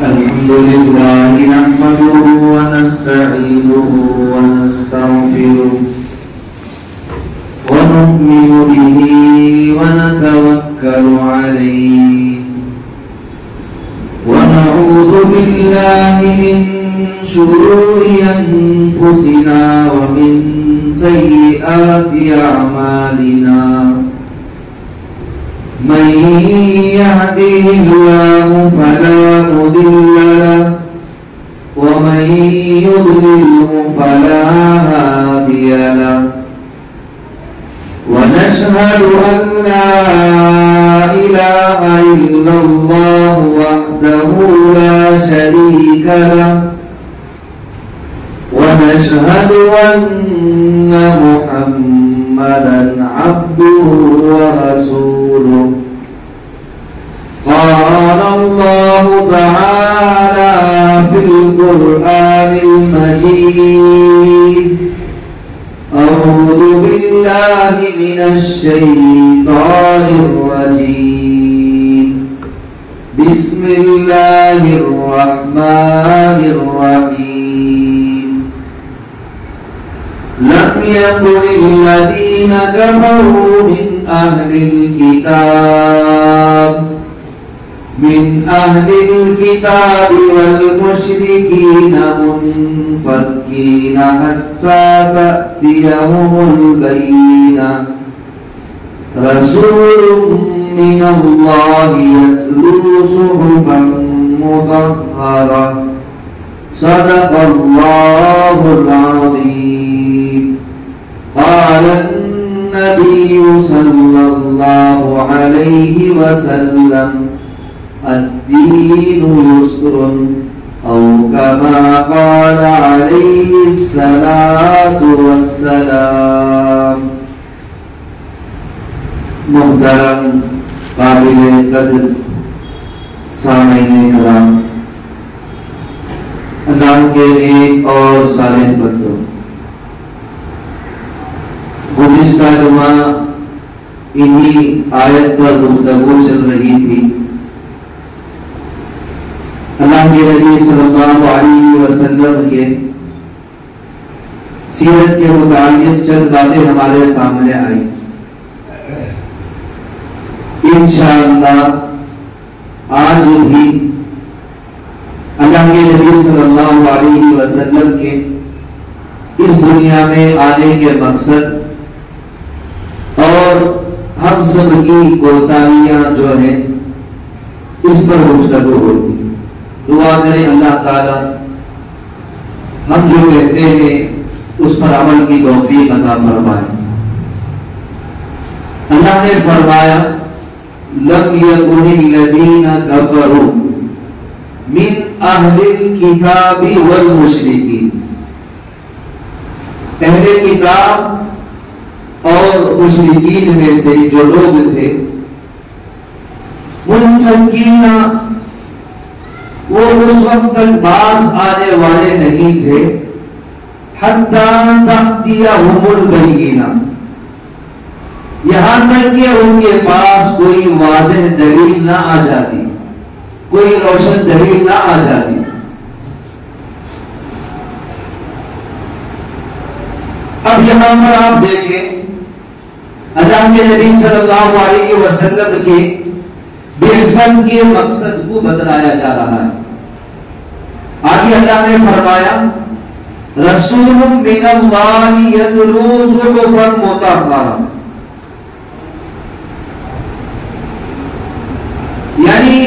الحمد لله نحمده ونستعينه ونستغفره ونؤمن به ونتوكل عليه ونعوذ بالله من شرور أنفسنا ومن سيئات أعمالنا من يهده الله فلا مضل له ومن يضلله فلا هادي له ونشهد أن لا إله إلا الله وحده لا شريك له ونشهد أن محمدا عبده ورسوله قال الله تعالى في القرآن المجيد أعوذ بالله من الشيطان الرجيم بسم الله الرحمن الرحيم لم يكن الذين كفروا من أهل الكتاب والمشركين منفكين حتى تأتيهم البينة رسول من الله يتلو صحفا مطهرة صدق الله العظيم قال النبي صلى الله عليه وسلم الدين يسر أو كما قال عليه الصلاة والسلام محترم قابل قدر سامعین کرام، اللہ کے نیک اور صالح بندوں، گزشتہ جمعہ انہی آیت پر گفتگو چل رہی تھی۔ اللہ کے نبی صلی اللہ علیہ وسلم کے سیرت کے متعلق چند باتیں ہمارے سامنے آئی۔ انشاءاللہ آج بھی اللہ کے نبی صلی اللہ علیہ وسلم کے اس دنیا میں آنے کے مقصد اور ہم سب کی کوتاہیاں جو ہیں اس پر گفتگو ہوگی۔ دعا کریں اللہ تعالی ہم جو کہتے ہیں اس پر عمل کی توفیق عطا فرمائے۔ اللہ نے فرمایا لم يكن الذين كفروا من اہل الكتاب والمشرکین، اہل کتاب اور مشرکین میں سے جو لوگ تھے، منفکین، وہ اس وقت تک باز آنے والے نہیں تھے حتی تأتیہم البینہ، یہاں تک کہ ان کے پاس کوئی واضح دلیل نہ آ جاتی، کوئی روشن دلیل نہ آ جاتی۔ اب یہاں پر آپ دیکھیں اللہ کے نبی صلی اللہ علیہ وسلم کے بعثت کے مقصد کو بتلایا جا رہا ہے۔ آگے اللہ نے فرمایا رسول من اللہ یتلو صحفا مطہرہ، یعنی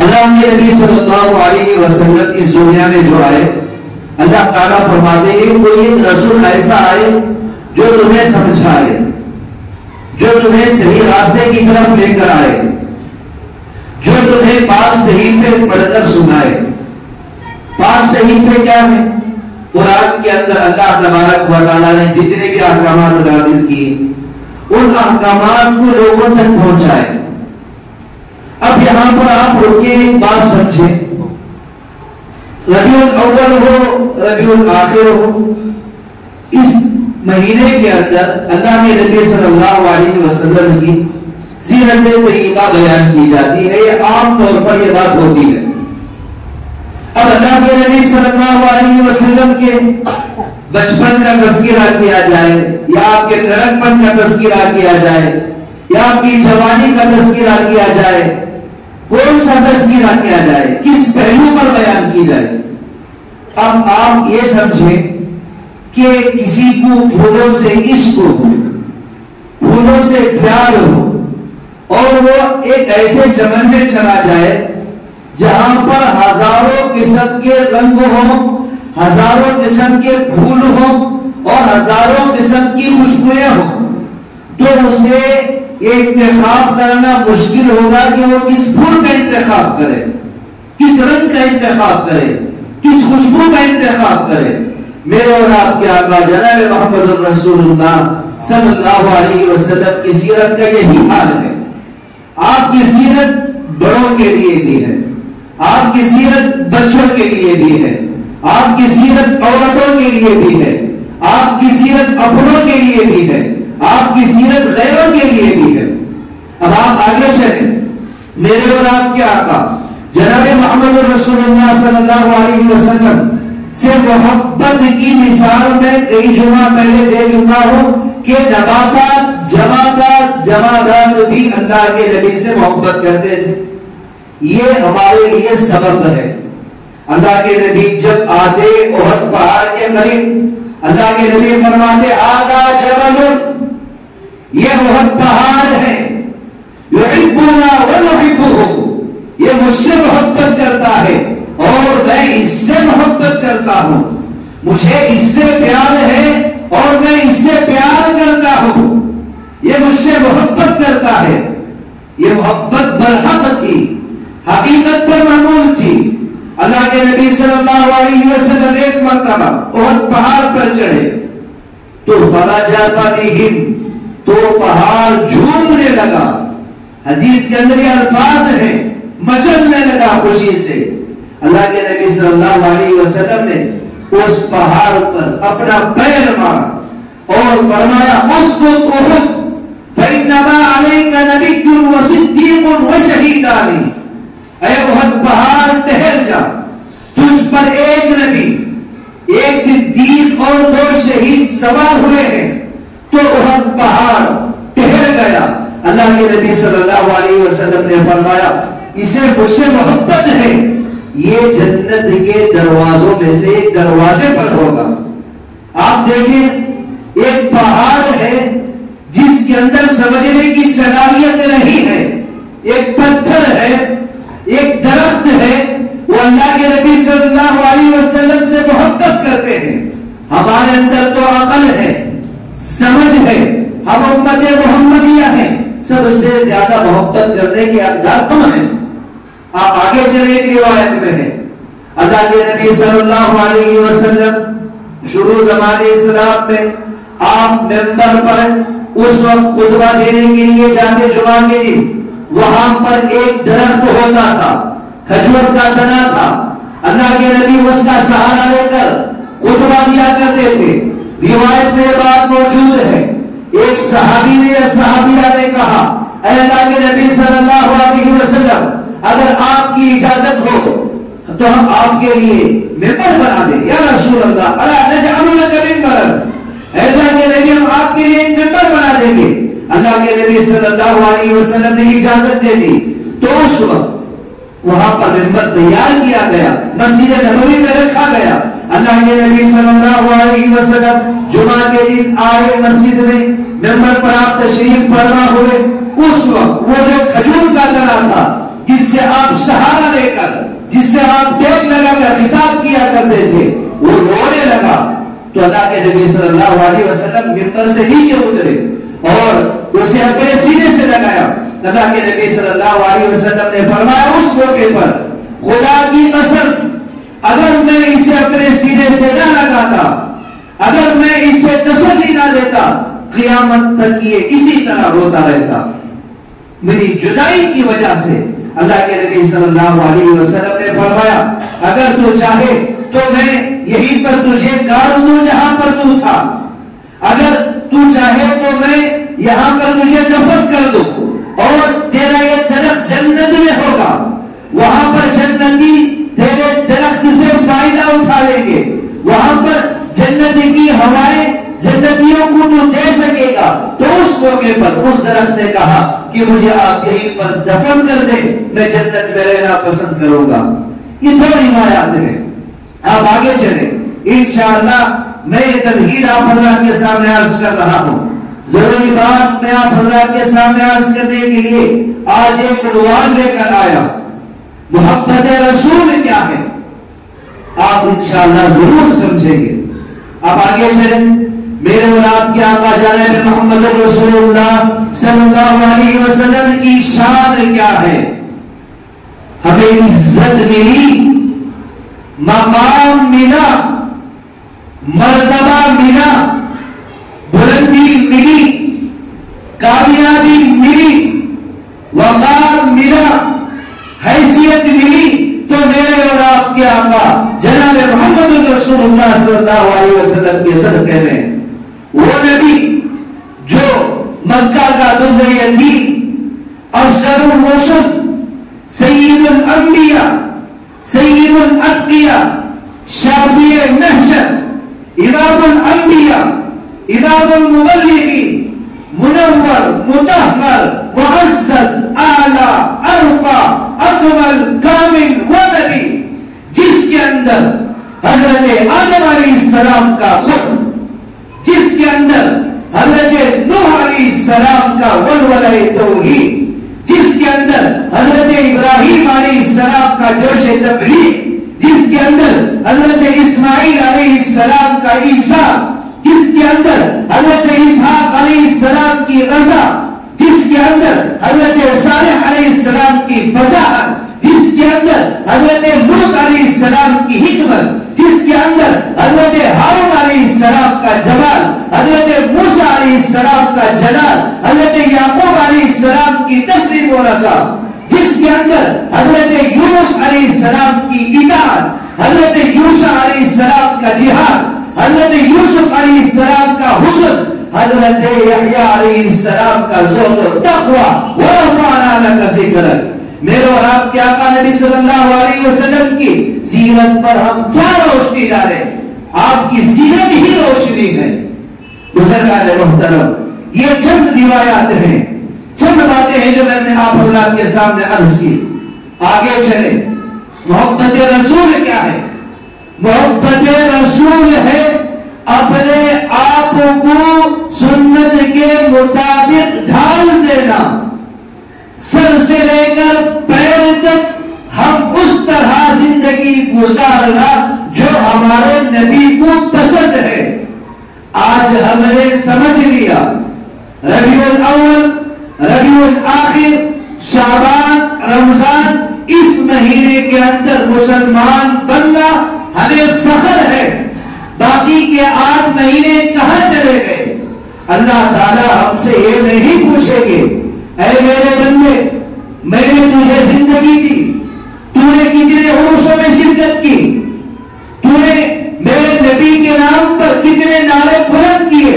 اللہ کے نبی صلی اللہ علیہ وسلم اس دنیا میں جو آئے، اللہ تعالیٰ فرماتے ہیں کوئی ایک رسول ایسا آئے جو تمہیں سمجھائے، جو تمہیں صحیح راستے کی طرف لے کر آئے، جو تمہیں پاک صحیفے پڑھ کر سنائے۔ پاک صحیفے کیا ہے؟ قرآن کے اندر اللہ تبارک و تعالیٰ نے جتنے بھی احکامات نازل کیے ان احکامات کو لوگوں تک پہنچائے۔ اب یہاں پر آپ رکے ایک بات سمجھیں، ربیع الاول ہو ربیع الاخر ہو، اس مہینے کے اندر اللہ کے نبی صلی اللہ علیہ وسلم کی سیرت طیبہ بیان کی جاتی ہے، یہ عام طور پر یہ بات ہوتی ہے۔ اب اللہ کے نبی صلی اللہ علیہ وسلم کے بچپن کا تذکرہ کیا جائے، یا آپ کے لڑکپن کا تذکرہ کیا جائے، یا آپ کی جوانی کا تذکرہ کیا جائے، کون سا تذکرہ کیا جائے، کس پہلو پر بیان کی جائے؟ اب آپ یہ سمجھیں کہ کسی کو پھولوں سے عشق ہو، پھولوں سے پیار ہو، اور وہ ایک ایسے چمن میں چلا جائے جہاں پر ہزاروں قسم کے رنگ ہوں، ہزاروں قسم کے پھول ہوں، اور ہزاروں قسم کی خوشبوئیں ہوں، تو اسے انتخاب کرنا مشکل ہوگا کہ وہ کس پھول کا انتخاب کرے، کس رنگ کا انتخاب کرے، کس خوشبو کا انتخاب کرے۔ میرے اور آپ کے آقا جناب محمد الرسول اللہ صلی اللہ علیہ وسلم کی سیرت کا یہی حال ہے۔ آپ کی سیرت بڑوں کے لیے بھی ہے، آپ کی سیرت بچوں کے لیے بھی ہے، آپ کی سیرت عورتوں کے لیے بھی ہے، آپ کی سیرت اپنوں کے لیے بھی ہے، آپ کی سیرت غیروں کے لیے بھی ہے۔ اب آپ آگے چلیں، میرے اور آپ کے آقا جناب محمد رسول اللہ صلی اللہ علیہ وسلم سے محبت کی مثال میں کئی جمعہ پہلے دے چکا ہوں کہ نباتات جمادات بھی اللہ کے نبی سے محبت کرتے تھے۔ یہ ہمارے لیے سبب ہے۔ اللہ کے نبی جب آتے احد پہاڑ کے قریب، اللہ کے نبی فرماتے آدھا جبل، یہ احد پہاڑ ہے، یحبنا ونحبہ، یہ مجھ سے محبت کرتا ہے اور میں اس سے محبت کرتا ہوں، مجھے اس سے پیار ہے اور میں اس سے پیار کرتا ہوں، یہ مجھ سے محبت کرتا ہے۔ یہ محبت برحق تھی، حقیقت پر معمول تھی۔ اللہ کے نبی صلی اللہ علیہ وسلم ایک مرتبہ احد پہاڑ پر چڑھے تو فرجف بہم، تو پہاڑ جھومنے لگا۔ حدیث کے اندر یہ الفاظ ہیں، مچلنے لگا خوشی سے۔ اللہ کے نبی صلی اللہ علیہ وسلم نے اس پہاڑ پر اپنا پیر مارا اور فرمایا اُسْقُطْ اُحُدْ فَإِنَّمَا عَلَيْكَ نَبِيٌّ وَصِدِّيقٌ وَشَهِيدَانِ، اے احد پہاڑ ٹہر جا، تجھ پر ایک نبی، ایک صدیق اور دو شہید سوار ہوئے ہیں۔ تو احد پہاڑ ٹہر گیا۔ اللہ کے نبی صلی اللہ علیہ وسلم نے فرمایا اسے مجھ سے محبت ہے، یہ جنت کے دروازوں میں سے ایک دروازے پر ہوگا۔ آپ دیکھیں ایک پہاڑ ہے جس کے اندر سمجھنے کی صلاحیت نہیں ہے، ایک پتھر ہے، ایک درخت ہے، وہ اللہ کے نبی صلی اللہ علیہ وسلم سے محبت کرتے ہیں۔ ہمارے اندر تو عقل ہے، سمجھ ہے، ہم امت محمدیہ ہیں، سب سے زیادہ محبت کرنے کے حقدار کون ہیں؟ آپ آگے چلیں، ایک روایت میں ہے اللہ کے نبی صلی اللہ علیہ وسلم شروع زمانے اسلام میں آپ ممبر پر اس وقت خطبہ دینے کے لیے جاتے جمعہ کے دن، وہاں پر ایک درخت ہوتا تھا، کھجور کا تنا تھا، اللہ کے نبی اس کا سہارا لے کر خطبہ دیا کرتے تھے۔ روایت میں بات موجود ہے، ایک صحابی نے یا صحابیہ نے کہا اے اللہ کے نبی صلی اللہ علیہ وسلم اگر آپ کی اجازت ہو تو ہم آپ کے لیے ممبر بنا دیں۔ یا رسول اللہ الا نجعل لك منبرا، اے اللہ کے نبی ہم آپ کے لیے ایک ممبر بنا دیں گے۔ اللہ کے نبی صلی اللہ علیہ وسلم نے اجازت دے دی تو اس وقت وہاں پر ممبر تیار کیا گیا، مسجد نبوی میں رکھا گیا۔ اللہ کے نبی صلی اللہ علیہ وسلم جمعہ کے دن آئے مسجد میں، ممبر پر آپ تشریف فرما ہوئے۔ اس وقت وہ جو کھجور کا تنا تھا جس سے آپ سہارا لے کر، جس سے آپ ٹیک لگا کر خطاب کیا کرتے تھے، وہ رونے لگا تو اللہ کے نبی صلی اللہ علیہ وسلم ممبر سے نیچے اترے اور اسے اپنے سینے سے لگایا۔ اللہ کے نبی صلی اللہ علیہ وسلم نے فرمایا اس موقع پر خدا کی قسم اگر میں اسے اپنے سینے سے نہ لگاتا، اگر میں اسے تسلی نہ دیتا، قیامت تک یہ اسی طرح روتا رہتا۔ میری جدائی کی وجہ سے اللہ کے نبی صلی اللہ علیہ وسلم نے فرمایا اگر تو چاہے تو میں یہیں پر تجھے گاڑ دوں جہاں پر تو تھا، اگر تو چاہے تو میں یہاں پر تجھے دفن کر دوں، اور تیرا یہ درخت جنت میں ہوگا، وہاں پر جنتی تیرے درخت سے فائدہ اٹھا لیں گے، وہاں پر جنتی کی ہوائیں جنتیوں کو تو دے سکے گا۔ تو اس موقع پر اس درخت نے کہا کہ مجھے آپ یہیں پر دفن کر دیں، میں جنت میں رہنا پسند کروں گا۔ یہ دو روایات ہیں۔ آپ آگے چلیں، انشاءاللہ میں یہ تمہید آپ حضرات کے سامنے عرض کر رہا ہوں۔ ضروری بات میں آپ حضرات کے سامنے عرض کرنے کے لیے آج ایک عنوان لے کر آیا، محبت رسول کیا ہے؟ آپ انشاءاللہ ضرور سمجھیں گے۔ آپ آگے چلیں، میرے اور آپ کے آقا جناب محمد رسول اللہ صلی اللہ علیہ وسلم کی شان کیا ہے؟ ہمیں عزت ملی، مقام ملا، مرتبہ ملا، بلندی ملی، کامیابی ملی، وقار ملا، حیثیت ملی، تو میرے اور آپ کے آقا جناب محمد رسول اللہ صلی اللہ علیہ وسلم کے صدقے میں وہ نبی جو مکہ کا در یتیم، افضل الرسل، سید الانبیاء، سید الاتقیاء، شافی محشر، امام الانبیاء، امام المبلغین، منور، مطہر، معزز، اعلی، ارفع، اکمل، کامل وہ نبی جس کے اندر حضرت آدم علیہ السلام کا خود، جس کے اندر حضرت نوح علیہ السلام کا ولولہ توحید، جس کے اندر حضرت ابراہیم علیہ السلام کا جوش تبلیغ، جس کے اندر حضرت اسماعیل علیہ السلام کا عیسیٰ، جس کے اندر حضرت اسحاق علیہ السلام کی رضا، جس کے اندر حضرت صالح علیہ السلام کی فصاحت، جس کے اندر حضرت لوط علیہ السلام کی حکمت، جس کے اندر حضرت ہارون علیہ السلام کا جمال، حضرت موسیٰ علیہ السلام کا جلال، حضرت یعقوب علیہ السلام کی تسلیم و رضا، جس کے اندر حضرت یونس علیہ السلام کی اطاعت، حضرت یوسف علیہ السلام کا جہاد، حضرت یوسف علیہ السلام کا حسن، حضرت یحییٰ علیہ السلام کا زہد و تقوی، ورفعنا لک ذکرک۔ میرے اور آپ کے آقا نبی صلی اللہ علیہ وسلم کی سیرت پر ہم کیا روشنی ڈالیں؟ آپ کی سیرت ہی روشنی ہے۔ بزرگان محترم، یہ چند روایات ہیں، چند باتیں ہیں جو میں نے آپ اللہ کے سامنے عرض کی۔ آگے چلیں، محبت رسول کیا ہے؟ محبت رسول ہے اپنے آپ کو سنت کے مطابق ڈھال دینا، سر سے لے کر پیر تک ہم اس طرح زندگی گزارنا جو ہمارے نبی کو پسند ہے۔ آج ہم نے سمجھ لیا ربیع الاول، ربیع الآخر، شعبان، رمضان، اس مہینے کے اندر مسلمان بننا ہمیں فخر ہے، باقی کے 8 مہینے کہاں چلے گئے؟ اللہ تعالیٰ ہم سے یہ نہیں پوچھیں گے اے میرے بندے میں نے تجھے زندگی دی، تو نے کتنے عرصوں میں شرکت کی، تو نے میرے نبی کے نام پر کتنے نعرے بلند کیے؟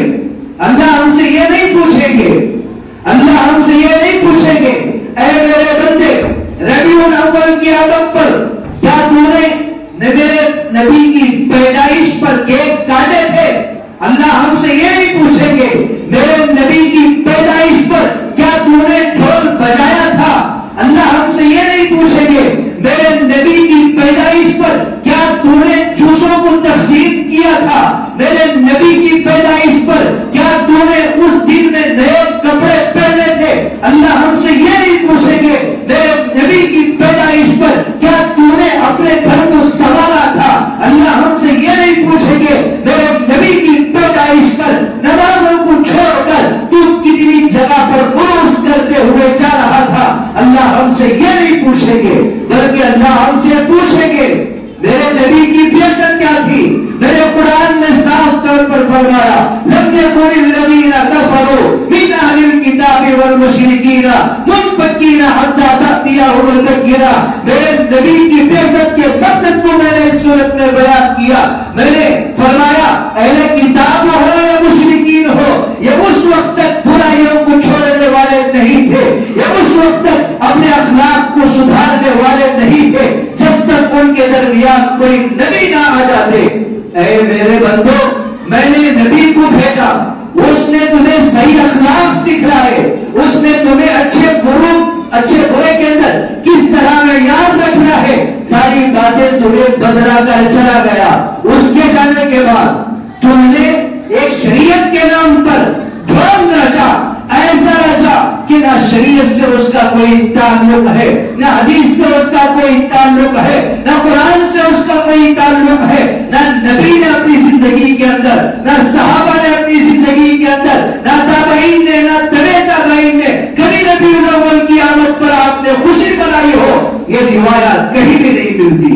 اللہ ہم سے یہ نہیں پوچھیں گے، اللہ ہم سے یہ نہیں پوچھیں گے اے میرے بندے ربیع الاول کی آدم پر کیا تو نے میرے نبی کی پیدائش پر کیک کاٹے تھے؟ اللہ ہم سے یہ نہیں پوچھیں گے میرے نبی کی پیدائش پر کیا تو نے ڈھول بجایا تھا؟ اللہ ہم سے یہ نہیں پوچھیں گے میرے نبی کی پیدائش پر کیا تو نے جوسوں کو تقسیم کیا تھا؟ میرے نبی کی پیدائش پر کیا تو نے اس دن میں نئے کپڑے پہنے تھے؟ اللہ ہم سے یہ نہیں پوچھیں گے میرے نبی کی پیدائش پر کیا تو نے اپنے گھر کو سنبھالا تھا؟ اللہ ہم سے یہ نہیں پوچھیں گے میرے نبی کی پیدائش پر نمازوں کو چھوڑ کر تو کتنی جگہ پر عرس کرتے ہوئے جا رہا تھا؟ اللہ ہم سے یہ نہیں پوچھیں گے، بلکہ اللہ ہم سے پوچھیں گے میرے نبی کی بعثت کیا تھی؟ میرے قرآن میں صاف طور پر فرمایا لم يكن الذين كفروا من اهل الكتاب والمشركين منفكين حتى تأتيهم البينة۔ میرے نبی کی بعثت کے مقصد کو میں نے اس صورت میں بیان کیا، میں نے فرمایا اہل کتاب ہو یا مشرکین ہو، یہ اس وقت تک برائیوں کو چھوڑنے والے نہیں تھے، یہ کہ نہ شریعت سے اس کا کوئی تعلق ہے، نہ حدیث سے اس کا کوئی تعلق ہے، نہ قرآن سے اس کا کوئی تعلق ہے، نہ نبی نے اپنی زندگی کے اندر، نہ صحابہ نے اپنی زندگی کے اندر، نہ تابعین نے، نہ تبع تابعین نے کبھی نبی الاول کی آمد پر آپ نے خوشی منائی ہو، یہ روایات کہیں بھی نہیں ملتی۔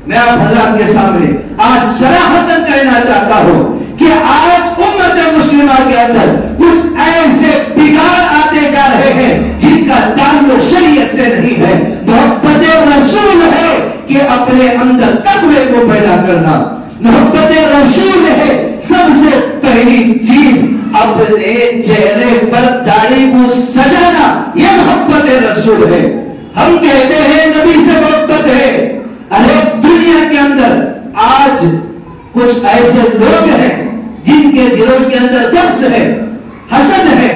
میں آپ حضرات کے سامنے آج صراحتاً کہنا چاہتا ہوں کہ آج امت مسلمہ کے اندر کچھ ایسے بگاڑ آتے جا رہے ہیں جن کا تعلق شریعت سے نہیں ہے، محبت رسول ہے کہ اپنے اندر تقوی کو پیدا کرنا، محبت رسول ہے سب سے پہلی چیز اپنے چہرے پر داڑھی کو سجانا، یہ محبت رسول ہے۔ ہم کہتے ہیں نبی سے محبت ہے، ارے دنیا کے اندر آج کچھ ایسے لوگ ہیں جن کے دلوں کے اندر بغض ہے، حسد ہے،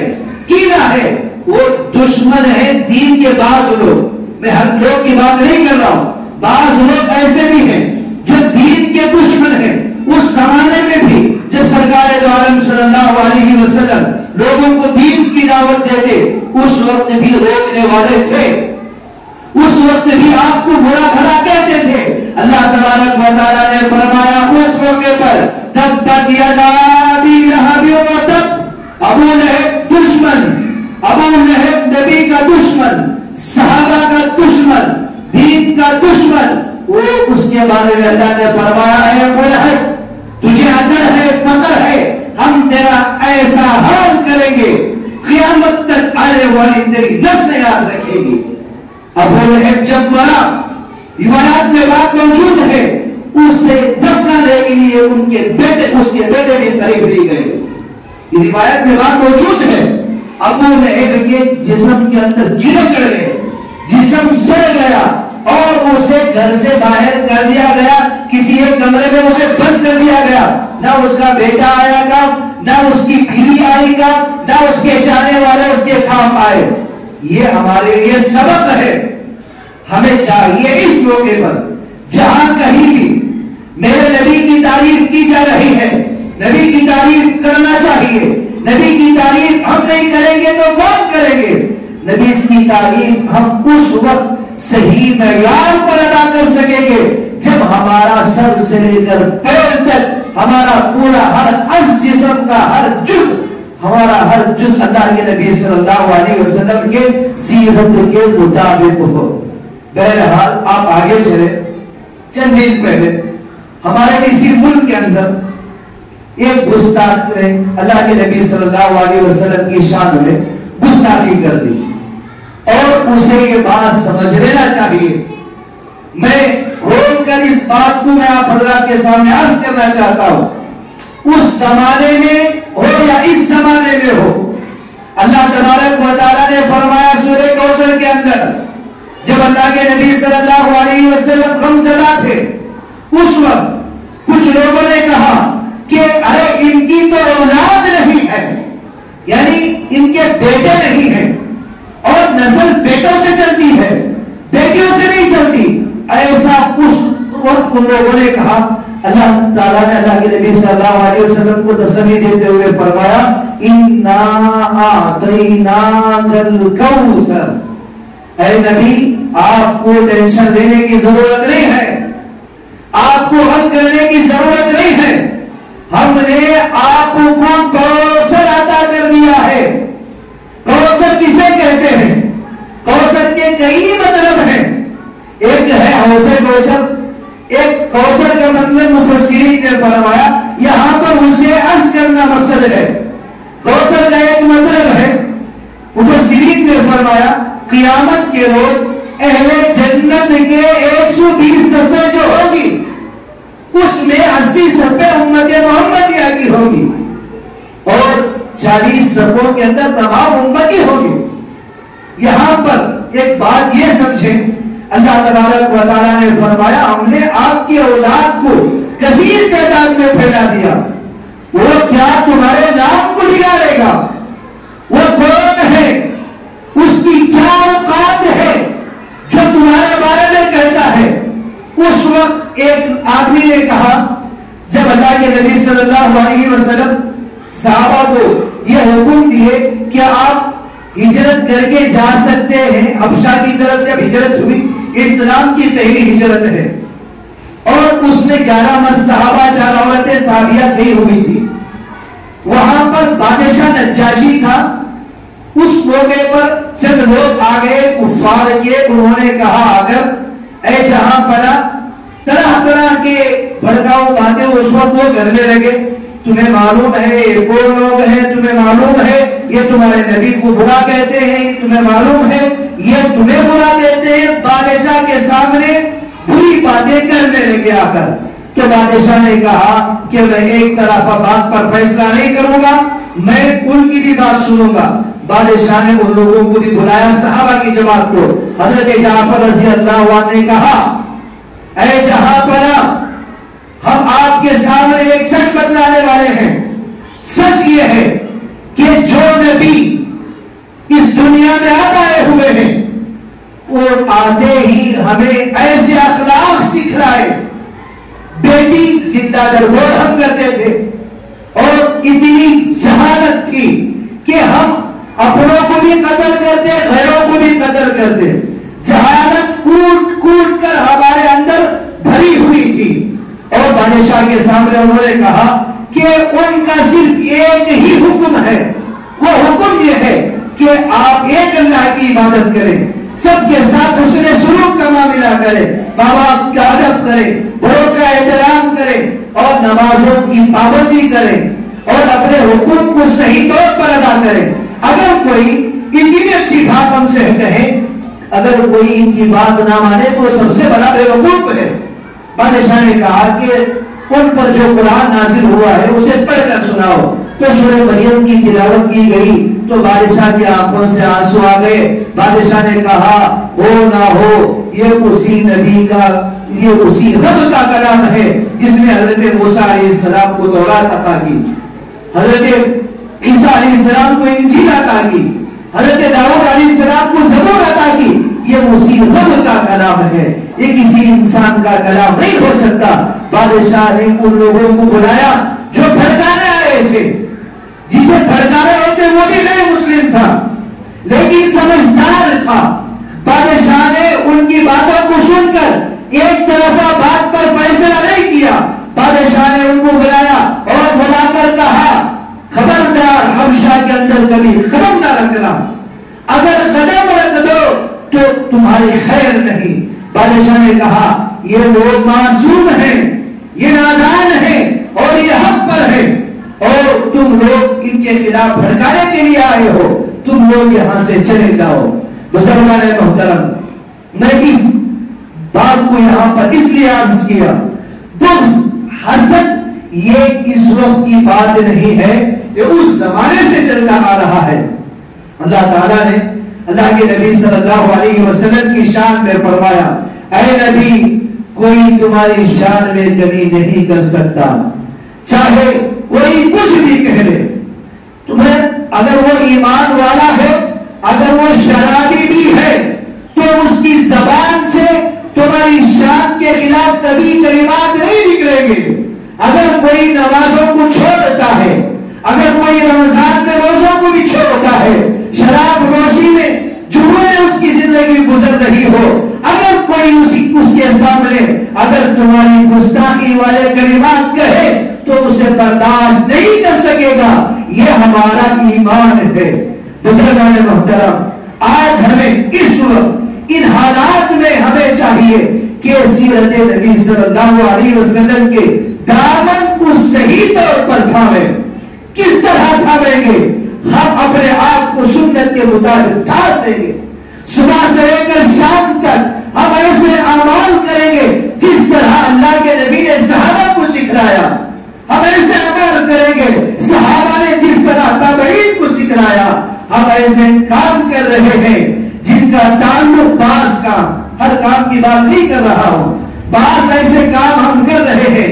کینہ ہے، وہ دشمن ہے دین کے۔ بعض لوگ، میں ہر لوگ کی بات نہیں کر رہا ہوں، بعض لوگ ایسے بھی ہیں جو دین کے دشمن ہیں۔ اس زمانے میں بھی جب سرکار دو عالم صلی اللہ علیہ وسلم لوگوں کو دین کی دعوت دیتے، اس وقت بھی روکنے والے تھے، اس وقت بھی آپ کو برا بھلا کہتے تھے۔ اللہ تبارک و تعالیٰ نے فرمایا اس موقع پر تبت یدا ابی لہب وتب، ابو لہب دشمن، ابو لہب نبی کا دشمن، صحابہ کا دشمن، دین کا دشمن، وہ اس کے بارے میں اللہ نے فرمایا اے ابو لہب تجھے اگر ہے فقر ہے، ہم تیرا ایسا حال کریں گے قیامت تک آنے والی تیری نسل یاد رکھے گی۔ ابو لہب جب مرا، روایات میں بات موجود ہے، اسے دفنانے کے لیے ان کے بیٹے، اس کے بیٹے بھی قریب نہیں گئے۔ یہ روایت میں بات موجود ہے، ابو لہب کے جسم کے اندر کیڑے چڑھ گئے، جسم سڑ گیا اور اسے گھر سے باہر کر دیا گیا، کسی ایک کمرے میں اسے بند کر دیا گیا، نہ اس کا بیٹا آیا گا، نہ اس کی بیوی آئی گا، نہ اس کے جانے والے اس کے کام آئے۔ یہ ہمارے لیے سبق ہے، ہمیں چاہیے اس موقع پر جہاں کہیں بھی میرے نبی کی تعریف کی جا رہی ہے، نبی کی تعریف کرنا چاہیے۔ نبی کی تعریف ہم نہیں کریں گے تو کون کریں گے؟ نبی کی تعریف ہم اس وقت صحیح معیار پر ادا کر سکیں گے جب ہمارا سر سے لے کر پیر تک، ہمارا پورا ہر جسم کا ہر جز، ہمارا ہر جز اللہ کے نبی صلی اللہ علیہ وسلم کے سیرت کے مطابق ہو۔ بہرحال آپ آگے چلے، چند دن پہلے ہمارے اسی ملک کے اندر ایک گستاخ نے اللہ کے نبی صلی اللہ علیہ وسلم کی شان میں گستاخی کر دی، اور اسے یہ بات سمجھ لینا چاہیے۔ میں کھول کر اس بات کو میں آپ حضرات کے سامنے عرض کرنا چاہتا ہوں، اس زمانے میں ہو یا اس زمانے میں ہو، اللہ تبارک و تعالیٰ نے فرمایا سورہ کوثر کے اندر، جب اللہ کے نبی صلی اللہ علیہ وسلم غمزدہ تھے، اس وقت کچھ لوگوں نے کہا کہ ارے ان کی تو اولاد نہیں ہے، یعنی ان کے بیٹے نہیں ہیں، اور نسل بیٹوں سے چلتی ہے، بیٹیوں سے نہیں چلتی۔ ایسا اس وقت ان لوگوں نے کہا، اللہ تعالیٰ نے اللہ کے نبی صلی اللہ علیہ وسلم کو تسلی دیتے ہوئے فرمایا اِنَّا أَعْطَيْنَاكَ الْكَوْثَرَ، اے نبی آپ کو ٹینشن لینے کی ضرورت نہیں ہے، آپ کو غم کرنے کی ضرورت نہیں ہے، ہم نے آپ کو کوثر عطا کر دیا ہے۔ کوثر کسے کہتے ہیں؟ کوثر کے کئی مطلب ہیں، ایک ہے حوض کوثر، ایک کوثر کا مطلب مفسرین نے فرمایا یہاں پر اسے عرض کرنا مقصد ہے۔ کوثر کا ایک مطلب ہے، مفسرین نے فرمایا قیامت کے روز اہل جنت کے 120 صفحے جو ہوگی اس میں 80 صفحے امت محمدیہ کی ہوگی اور 40 صفحوں کے اندر تمام امتی ہوگی۔ یہاں پر ایک بات یہ سمجھیں، اللہ تبارک و تعالیٰ نے فرمایا ہم نے آپ کی اولاد کو کثیر تعداد میں پھیلا دیا، وہ کیا تمہارے نام کو بگاڑے گا؟ وہ کون ہے؟ اس کی کیا اوقات ہے جو تمہارے بارے میں کہتا ہے؟ اس وقت ایک آدمی نے کہا، جب اللہ کے نبی صلی اللہ علیہ وسلم صحابہ کو یہ حکم دیے کہ آپ ہجرت کر کے جا سکتے ہیں. حبشہ کی طرف جب ہجرت ہوئی، اسلام کی پہلی ہجرت ہے، اور اس میں 11 مرد صحابہ، 4 عورتیں صحابیات گئی ہوئی تھی. وہاں پر بادشاہ نجاشی تھا. اس موقع پر چند لوگ آ گئے کفار کے. انہوں نے کہا اگر اے جہاں پناہ، طرح طرح کے بھڑکاؤ باتیں اس وقت وہ کرنے لگے. تمہیں معلوم ہے یہ کون لوگ ہیں؟ تمہیں معلوم ہے یہ تمہارے نبی کو برا کہتے ہیں؟ تمہیں معلوم ہے یہ تمہیں برا کہتے ہیں؟ بادشاہ کے سامنے بری باتیں کرنے لگے آ کر. تو بادشاہ نے کہا کہ میں ایک طرفہ بات پر فیصلہ نہیں کروں گا، میں ان کی بھی بات سنوں گا. بادشاہ نے ان لوگوں کو بھی بلایا، صحابہ کی جماعت کو. حضرت جعفر رضی اللہ عنہ نے کہا اے جہاں پناہ، ہم آپ کے سامنے ایک سچ بتلانے والے ہیں. سچ یہ ہے کہ جو نبی اس دنیا میں آئے ہوئے ہیں وہ آتے ہی ہمیں ایسے اخلاق سکھلائے. بیٹی زندہ درگور ہم کرتے تھے، اور اتنی جہالت تھی کہ ہم اپنوں کو بھی قتل کرتے، غیروں کو بھی قتل کرتے. جہالت کوٹ کوٹ کر ہمارے اندر بھری ہوئی تھی. اور بادشاہ کے سامنے انہوں نے کہا کہ ان کا صرف ایک ہی حکم ہے. وہ حکم یہ ہے کہ آپ ایک اللہ کی عبادت کریں، سب کے ساتھ حسن سلوک کا معاملہ کریں، ماں باپ کا ادب کریں، بڑوں کا احترام کریں، اور نمازوں کی پابندی کریں، اور اپنے حقوق کو صحیح طور پر ادا کریں. اگر کوئی اتنی اچھی بات ہم سے کہے، اگر کوئی ان کی بات نہ مانے تو سب سے بڑا بیوقوف ہے. بادشاہ نے کہا کہ ان پر جو قرآن نازل ہوا ہے اسے پڑھ کر سناؤ. تو سورہ مریم کی تلاوت کی گئی تو بادشاہ کی آنکھوں سے آنسو آ گئے. بادشاہ نے کہا ہو نہ ہو یہ اسی نبی کا، یہ اسی رب کا کلام ہے جس نے حضرت موسیٰ علیہ السلام کو تورات عطا کی، حضرت عیسیٰ علیہ السلام کو انجیل عطا کی، حضرت داؤد علیہ السلام کو زبور عطا کی. یہ اسی رب کا کلام ہے، یہ کسی انسان کا کلام نہیں ہو سکتا. بادشاہ نے ان لوگوں کو بلایا جو بھڑکانے آئے تھے. جسے بھڑکانے ہوتے وہ بھی غیر مسلم تھا لیکن سمجھدار تھا. بادشاہ نے ان کی باتوں کو سن کر ایک طرفہ بات پر فیصلہ نہیں کیا. بادشاہ نے ان کو بلایا اور بلا کر کہا خبردار حبشہ کے اندر کبھی قدم نہ رکھنا، اگر قدم رکھ دو تو تمہاری خیر نہیں. بادشاہ نے کہا یہ لوگ معصوم ہیں، یہ نادان ہیں اور یہ حق پر ہیں، اور تم لوگ ان کے خلاف بھڑکانے کے لیے آئے ہو، تم لوگ یہاں سے چلے جاؤ. بزرگان محترم، میں اس بات کو یہاں پر اس لیے عرض کیا، بغض حسد یہ اس وقت کی بات نہیں ہے، یہ اس زمانے سے چلتا آ رہا ہے. اللہ تعالیٰ نے اللہ کے نبی صلی اللہ علیہ وسلم کی شان میں فرمایا اے نبی کوئی تمہاری شان میں کمی نہیں کر سکتا، چاہے کوئی کچھ بھی کہہ لے. تمہیں اگر وہ ایمان والا ہے، اگر وہ شرابی بھی ہے، تو اس کی زبان سے تمہاری شان کے خلاف کبھی کلمات نہیں نکلیں گے. اگر کوئی نمازوں کو چھوڑتا ہے، اگر کوئی رمضان میں روزوں کو بھی چھوڑتا ہے، شراب نوشی میں جرم اس کی زندگی گزر رہی ہو، اگر کوئی اس کے سامنے اگر تمہاری گستاخی والے کلمات کہے تو اسے برداشت نہیں کر سکے گا. یہ ہمارا ایمان ہے. بزرگان محترم، آج ہمیں اس وقت ان حالات میں ہمیں چاہیے کہ سیرت نبی صلی اللہ علیہ وسلم کے دامن کو صحیح طور پر تھامیں. کس طرح تھامیں گے؟ ہم اپنے آپ کو سنت کے مطابق ڈھال دیں گے. صبح سے لے کر شام تک ہم ایسے اعمال کریں گے جس طرح اللہ کے نبی نے صحابہ کو سکھلایا. ہم ایسے عمل کریں گے صحابہ نے جس طرح تابعین کو سکھلایا. ہم ایسے کام کر رہے ہیں جن کا تعلق بعض کام، ہر کام کی بات نہیں کر رہا ہوں، بعض ایسے کام ہم کر رہے ہیں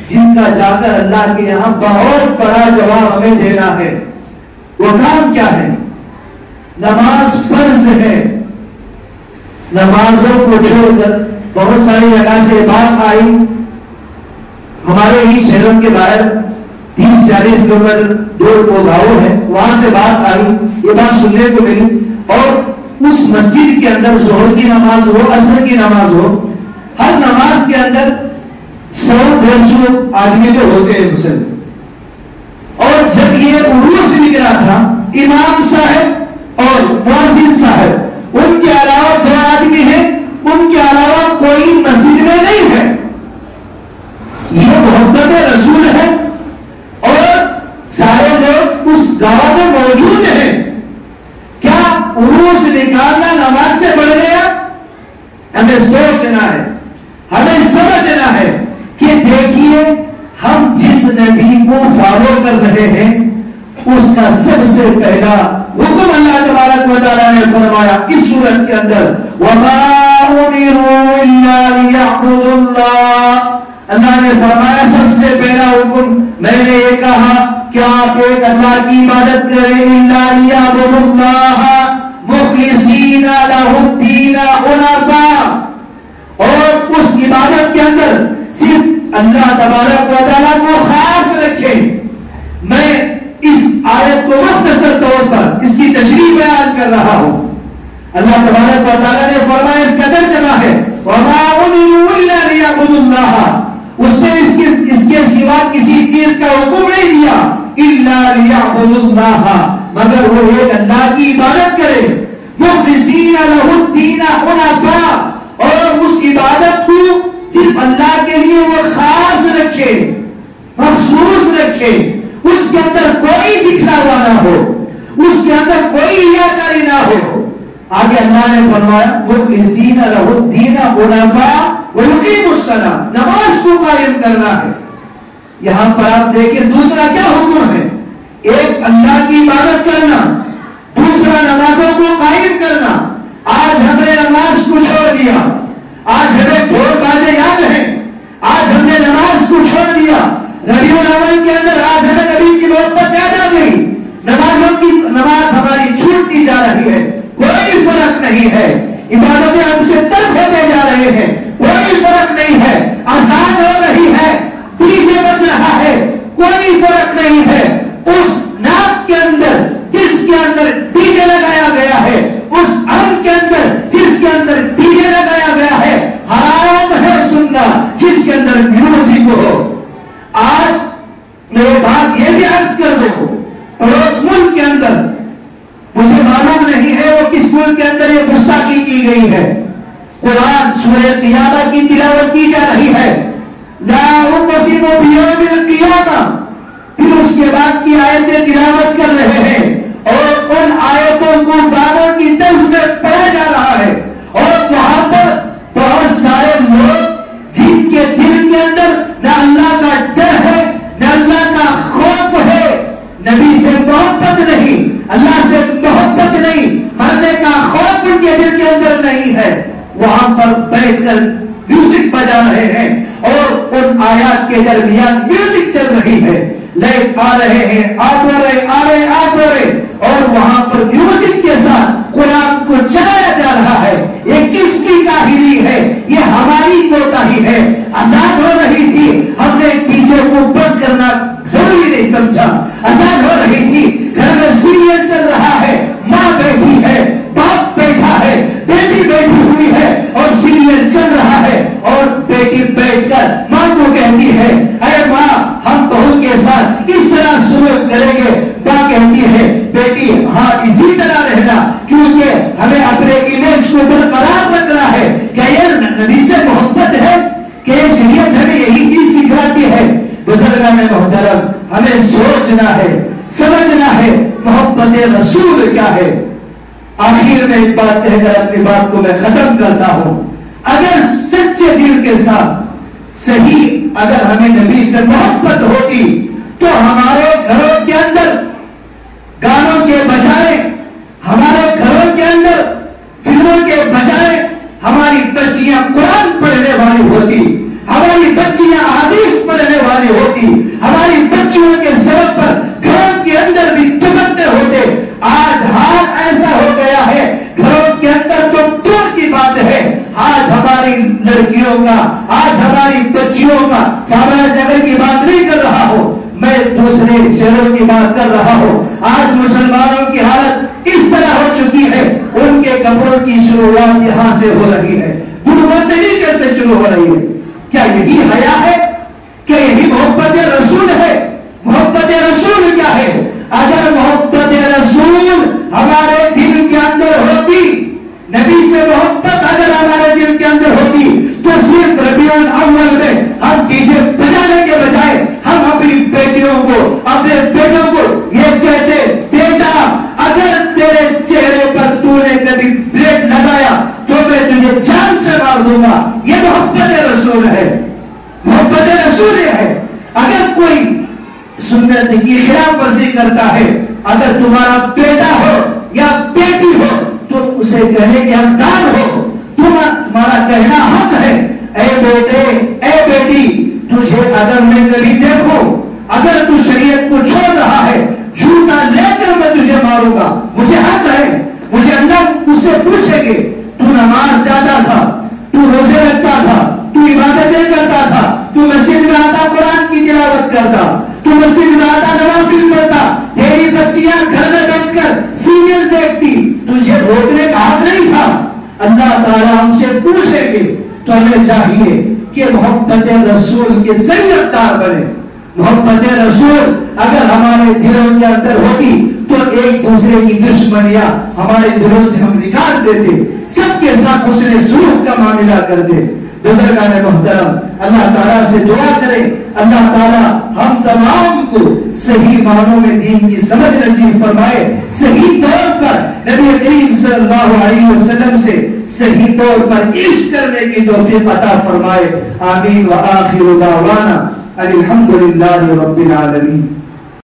جن کا جا کر اللہ کے یہاں بہت بڑا جواب ہمیں دینا ہے. وہ کام کیا ہے؟ نماز فرض ہے. نمازوں کو چھوڑ کر بہت ساری جگہ سے بات آئی، ہمارے ہی شہروں کے باہر 30-40 کلومیٹر دور وہ گاؤں ہے، وہاں سے بات آئی، یہ بات سننے کو ملی، اور اس مسجد کے اندر ظہر کی نماز ہو، عصر کی نماز ہو، ہر نماز کے اندر 100-150 آدمی تو ہوتے ہیں مسلم. اور جب یہ عروس نکلا تھا، امام صاحب اور مؤذن صاحب، ان کے علاوہ 2 آدمی ہیں، ان کے علاوہ کوئی مسجد میں نہیں ہے. یہ محبت رسول ہے اور سارے لوگ اس گاؤں میں موجود ہیں. کیا عروس نکالنا نماز سے بڑھ گیا؟ ہمیں سوچنا ہے، ہمیں سمجھنا ہے کہ دیکھیے ہم جس نبی کو فالو کر رہے ہیں اس کا سب سے پہلا حکم اللہ تبارک و تعالیٰ نے فرمایا اس سورت کے اندر، وَمَا أُمِرُوا إِلَّا لِيَعْبُدُوا اللَّهَ. اللہ نے فرمایا سب سے پہلا حکم میں نے یہ کہا کہ آپ ایک اللہ کی عبادت کریں، إِلَّا لِيَعْبُدُوا اللَّهَ مُخْلِصِينَ لَهُ الدِّينَ حُنَفَاءَ. اور اس عبادت کے اندر صرف اللہ تبارک و تعالیٰ کو خاص رکھیں. میں اس آیت کو مختصر طور پر اس کی تشریح بیان کر رہا ہوں. اللہ تبارک و تعالیٰ نے فرمایا، اس کا ترجمہ ہے وَمَا أُمِرُوا إِلَّا لِيَعْبُدُوا اللَّهَ. اس نے اس کے سوا کسی چیز کا حکم نہیں دیا، إِلَّا لِيَعْبُدُوا اللَّهَ، مگر وہ ایک اللہ کی عبادت کرے، مُخْلِصِينَ لَهُ الدِّينَ حُنَفَاءَ، اور اس عبادت کو صرف اللہ کے لیے وہ خاص رکھے، مخصوص رکھے، اس کے اندر کوئی دکھلاوا نہ ہو، اس کے اندر کوئی ریاکاری نہ ہو. آگے اللہ نے فرمایا مخلصین لہ الدین حنفاء ویقیموا الصلاۃ، نماز کو قائم کرنا ہے. یہاں پر آپ دیکھیں دوسرا کیا حکم ہے؟ ایک اللہ کی عبادت کرنا، دوسرا نمازوں کو قائم کرنا. آج ہم نے نماز کو چھوڑ دیا، آج ہمیں ڈھول باجے یاد ہیں، آج ہم نے نماز کو چھوڑ دیا. ربیع الاول کے اندر آج ہمیں نبی کی محبت یاد آ گئی، نماز ہماری چھوٹتی جا رہی ہے، کوئی فرق نہیں ہے. عبادتیں ہم سے ترک ہوتے جا رہے ہیں، کوئی فرق نہیں ہے. اذان ہو رہی ہے، ڈیجے بج رہا ہے، کوئی فرق نہیں ہے. اس ناک کے اندر جس کے اندر ڈیجے لگایا گیا ہے، اس ہم کے اندر جس کے اندر ڈیجے لگایا گیا ہے، حرام ہے سننا جس کے اندر میوزک ہو. آج میں بات یہ بھی عرض کر دوں، پڑوس ملک کے اندر مجھے معلوم نہیں ہے وہ کس ملک کے اندر یہ گستاخی کی گئی ہے. قرآن سورہ قیامہ کی تلاوت کی جا رہی ہے، لا اقسم بیوم القیامہ، پھر اس کے بعد کی آیتیں تلاوت کر رہے ہیں اور ان آیتوں کو گانوں کی طرز میں پڑھا جا رہا ہے. اور وہاں پر بہت سارے لوگ جن کے دل کے اندر نہ اللہ کا ڈر ہے، نہ اللہ کا خوف ہے، نبی سے محبت نہیں، اللہ سے محبت نہیں، مرنے کا خوف ان کے دل کے اندر نہیں ہے، وہاں پر بیٹھ کر میوزک بجا رہے ہیں اور ان آیات کے درمیان میوزک چل رہی ہے، لائٹ آ رہے ہیں، آف ہو رہے، آ رہے، آف ہو رہے، اور وہاں پر میوزک کے ساتھ قرآن کو چلایا جا رہا ہے. یہ کس کی کاہلی ہے؟ یہ ہماری کوتاہی ہے. اذان ہو رہی تھی، ہم نے ڈیجے کو بند کرنا ضروری نہیں سمجھا. اذان ہو رہی تھی، گھر میں سیریل چل رہا ہے، ماں بیٹھی ہے، باپ بیٹھا ہے، بیٹی بیٹھی ہوئی ہے اور سیریل چل رہا ہے، اور بیٹی بیٹھ کر ماں کو کہتی ہے اے ماں ہم بہو کے ساتھ اس طرح سلوک کریں گے. ماں کہتی ہے بیٹی ہاں اسی طرح رہنا، کیونکہ ہمیں اپنے امیج کو برقرار رکھنا ہے. کیا یہ نبی سے محبت ہے کہ یہ شریعت ہمیں یہی چیز سکھلاتی ہے؟ بزرگان محترم، ہمیں سوچنا ہے، سمجھنا ہے محبت رسول کیا ہے. آخر میں ایک بات کہہ کر اپنی بات کو میں ختم کرتا ہوں. اگر سچے دل کے ساتھ صحیح اگر ہمیں نبی سے محبت ہوتی تو ہمارے گھروں کے اندر گانوں کے بجائے، ہمارے گھروں کے اندر فلموں کے بجائے ہماری بچیاں قرآن پڑھنے والی ہوتی، ہماری بچیاں حدیث پڑھنے والی ہوتی، ہماری بچیوں کے سبب پر گھروں کے اندر بھی دوپٹے ہوتے. آج حال ایسا ہو گیا ہے گھروں کے اندر تو دور کی بات ہے، آج ہماری لڑکیوں کا، آج ہماری بچیوں کا، چاوڑا نگر کی بات نہیں کر رہا ہوں میں، دوسرے چہروں کی بات کر رہا ہو. آج مسلمانوں کی حالت اس طرح ہو چکی ہے, ان کے کپڑوں کی شروعات یہاں سے ہو رہی ہے, گھٹنوں سے نیچے سے شروع ہو رہی ہے. کیا یہی حیا ہے؟ کیا یہی محبت رسول ہے؟ محبت رسول کیا ہے؟ اگر محبت رسول ہمارے دل کے اندر ہوتی, نبی سے محبت اگر ہمارے دل کے اندر ہوتی, تو صرف ربیع الاول میں ہم ڈیجے بجانے کے بجائے ہم اپنی بیٹیوں کو, اپنے بیٹوں کو یہ کہتے, بیٹا اگر تیرے چہرے پر تو نے کبھی بلیڈ لگایا تو میں تجھے جان سے مار دوں گا. یہ محبت رسول ہے, محبت رسول ہے. اگر کوئی سنت کی خلاف ورزی کرتا ہے, اگر تمہارا بیٹا ہو یا بیٹی ہو تو اسے کہنے کے حقدار ہو, تمہارا کہنا حق ہے, اے بیٹے اے بیٹی تجھے اگر میں کبھی دیکھوں, اگر تو شریعت کو چھوڑ رہا ہے, جھوٹا لے کر میں تجھے ماروں گا. مجھے حق ہے, مجھے اللہ اس سے پوچھے گے تو نماز جاتا تھا, تو روزے رکھتا تھا, تو عبادتیں کرتا تھا, تو مسجد میں آتا قرآن کی تلاوت کرتا, تو مسجد میں آتا نوافل پڑھتا, تیری بچیاں گھر میں بیٹھ کر سیریل دیکھتی, تجھے روکنے کا حق نہیں تھا. اللہ تعالیٰ ہم سے پوچھیں گے تو ہمیں چاہیے کہ محبت رسول کے سیدار بنے. محبت رسول اگر ہمارے دلوں کے اندر ہوتی تو ایک دوسرے کی دشمنیاں ہمارے دلوں سے ہم نکال دیتے, سب کے ساتھ حسن سلوک کا معاملہ کرتے. بزرگان محترم, اللہ تعالیٰ سے دعا کریں, اللہ تعالیٰ ہم تمام کو صحیح معنوں میں دین کی سمجھ نصیب فرمائے, صحیح طور پر نبی کریم صلی اللہ علیہ وسلم سے صحیح طور پر عشق کرنے کی توفیق عطا فرمائے. آمین. وآخر دعوانا الحمدللہ رب العالمین.